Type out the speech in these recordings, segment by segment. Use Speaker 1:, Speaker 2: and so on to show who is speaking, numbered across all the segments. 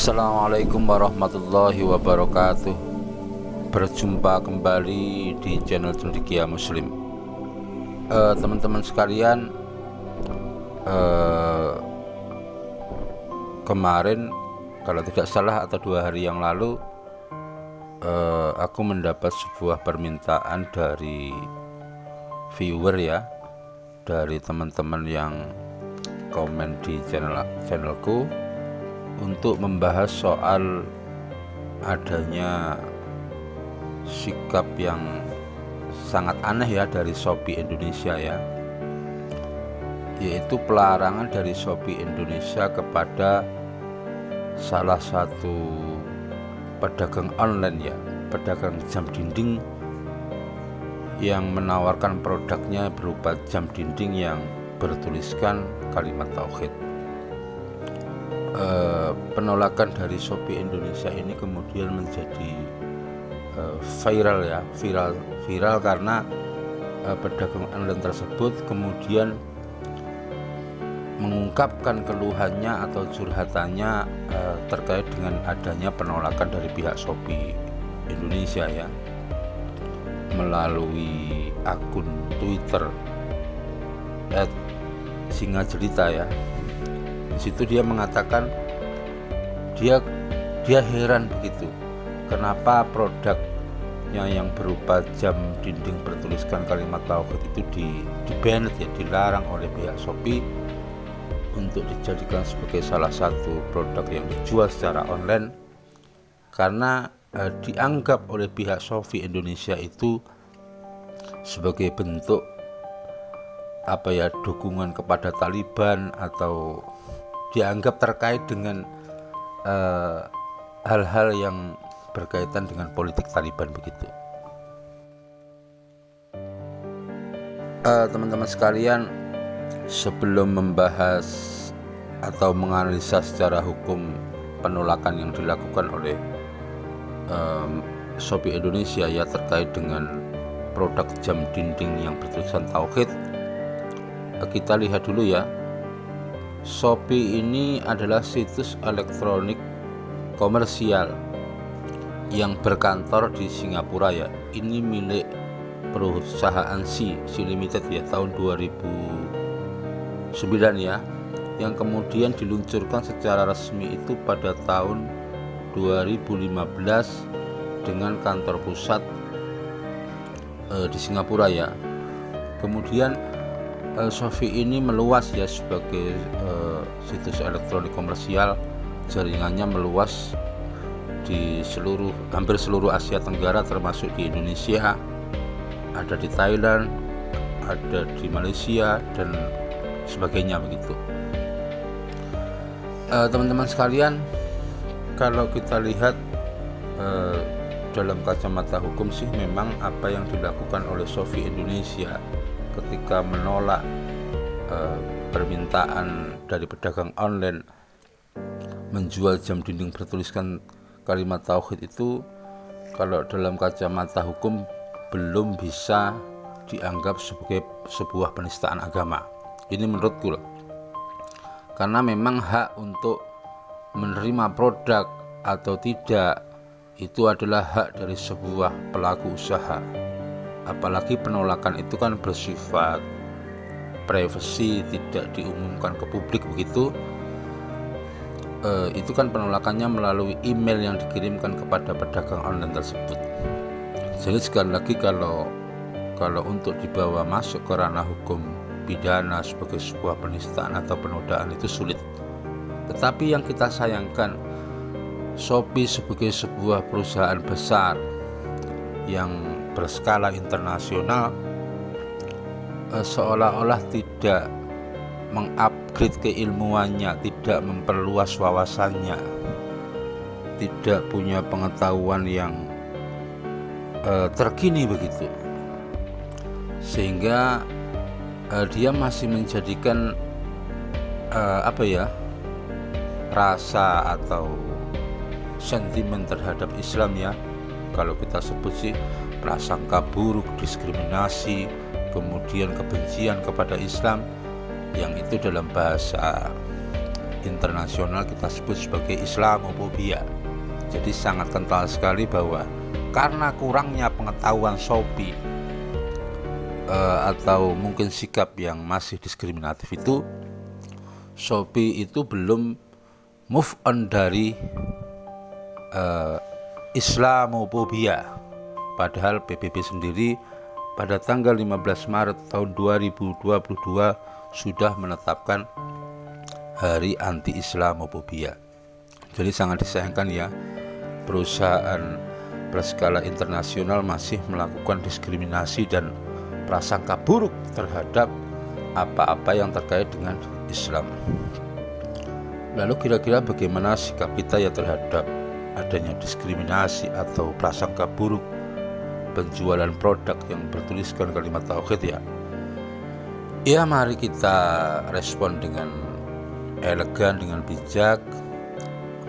Speaker 1: Assalamualaikum warahmatullahi wabarakatuh. Berjumpa kembali di channel Cendekia Muslim. Teman-teman sekalian, kemarin kalau tidak salah atau 2 hari yang lalu, aku mendapat sebuah permintaan dari viewer ya, dari teman-teman yang komen di channelku untuk membahas soal adanya sikap yang sangat aneh ya dari Shopee Indonesia ya, yaitu pelarangan dari Shopee Indonesia kepada salah satu pedagang online ya, pedagang jam dinding yang menawarkan produknya berupa jam dinding yang bertuliskan kalimat tauhid. Penolakan dari Shopee Indonesia ini kemudian menjadi viral karena pedagang online tersebut kemudian mengungkapkan keluhannya atau curhatannya terkait dengan adanya penolakan dari pihak Shopee Indonesia ya, melalui akun Twitter @singajelita ya. Di situ dia mengatakan dia heran begitu, kenapa produknya yang berupa jam dinding bertuliskan kalimat tauhid itu di-banned ya, dilarang oleh pihak Shopee untuk dijadikan sebagai salah satu produk yang dijual secara online, karena dianggap oleh pihak Shopee Indonesia itu sebagai bentuk dukungan kepada Taliban, atau dianggap terkait dengan hal-hal yang berkaitan dengan politik Taliban begitu. Teman-teman sekalian, sebelum membahas atau menganalisa secara hukum penolakan yang dilakukan oleh Shopee Indonesia ya terkait dengan produk jam dinding yang bertuliskan tauhid, kita lihat dulu ya. Shopee ini adalah situs elektronik komersial yang berkantor di Singapura ya. Ini milik perusahaan Sea Limited ya, tahun 2009 ya, yang kemudian diluncurkan secara resmi itu pada tahun 2015 dengan kantor pusat di Singapura ya. Kemudian Shopee ini meluas ya sebagai situs elektronik komersial, jaringannya meluas di hampir seluruh Asia Tenggara, termasuk di Indonesia, ada di Thailand, ada di Malaysia dan sebagainya begitu. Teman-teman sekalian, kalau kita lihat dalam kacamata hukum sih, memang apa yang dilakukan oleh Shopee Indonesia ketika menolak permintaan dari pedagang online menjual jam dinding bertuliskan kalimat tauhid itu, kalau dalam kacamata hukum belum bisa dianggap sebagai sebuah penistaan agama. Ini menurutku loh. Karena memang hak untuk menerima produk atau tidak itu adalah hak dari sebuah pelaku usaha. Apalagi penolakan itu kan bersifat privasi, tidak diumumkan ke publik begitu. Itu kan penolakannya melalui email yang dikirimkan kepada pedagang online tersebut. Jadi sekali lagi, kalau untuk dibawa masuk ke ranah hukum pidana sebagai sebuah penistaan atau penodaan itu sulit. Tetapi yang kita sayangkan, Shopee sebagai sebuah perusahaan besar yang berskala internasional seolah-olah tidak mengupgrade keilmuannya, tidak memperluas wawasannya, tidak punya pengetahuan yang terkini begitu, sehingga dia masih menjadikan rasa atau sentimen terhadap Islam ya, kalau kita sebut sih prasangka buruk, diskriminasi, kemudian kebencian kepada Islam, yang itu dalam bahasa internasional kita sebut sebagai Islamophobia. Jadi sangat kental sekali bahwa karena kurangnya pengetahuan Shopee atau mungkin sikap yang masih diskriminatif itu, Shopee itu belum move on dari Islamophobia. Padahal PBB sendiri pada tanggal 15 Maret tahun 2022 sudah menetapkan Hari Anti-Islamophobia. Jadi sangat disayangkan ya, perusahaan berskala internasional masih melakukan diskriminasi dan prasangka buruk terhadap apa-apa yang terkait dengan Islam. Lalu kira-kira bagaimana sikap kita ya terhadap adanya diskriminasi atau prasangka buruk penjualan produk yang bertuliskan kalimat tauhid ya? Ya, mari kita respon dengan elegan, dengan bijak,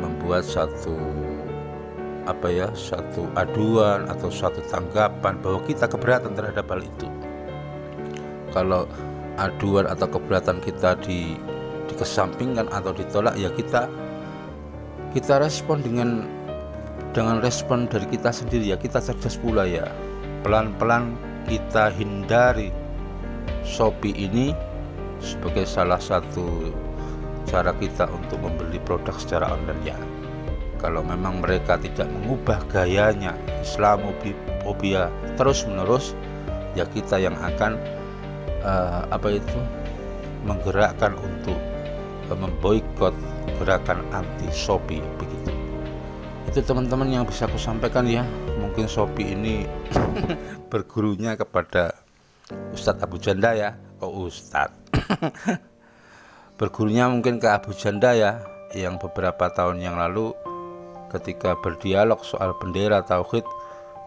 Speaker 1: membuat satu aduan atau suatu tanggapan bahwa kita keberatan terhadap hal itu. Kalau aduan atau keberatan kita dikesampingkan atau ditolak, ya kita respon dengan respon dari kita sendiri ya, kita cerdas pula ya. Pelan-pelan kita hindari Shopee ini sebagai salah satu cara kita untuk membeli produk secara online ya. Kalau memang mereka tidak mengubah gayanya Islamophobia terus menerus, ya kita yang akan menggerakkan untuk memboikot gerakan anti Shopee begitu. Itu teman-teman yang bisa aku sampaikan ya. Mungkin Shopee ini bergurunya kepada Ustadz Abu Janda ya. Bergurunya mungkin ke Abu Janda ya, yang beberapa tahun yang lalu ketika berdialog soal bendera tauhid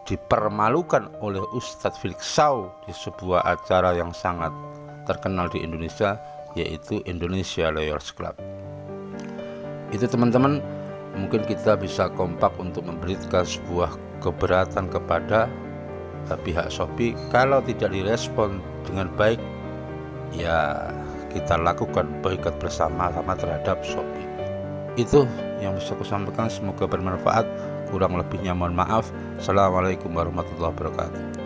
Speaker 1: dipermalukan oleh Ustadz Felix Shaw di sebuah acara yang sangat terkenal di Indonesia, yaitu Indonesia Lawyers Club. Itu teman-teman, mungkin kita bisa kompak untuk memberikan sebuah keberatan kepada pihak Shopee. Kalau tidak direspon dengan baik, ya kita lakukan boikot bersama-sama terhadap Shopee. Itu yang bisa aku sampaikan, semoga bermanfaat. Kurang lebihnya mohon maaf. Assalamualaikum warahmatullahi wabarakatuh.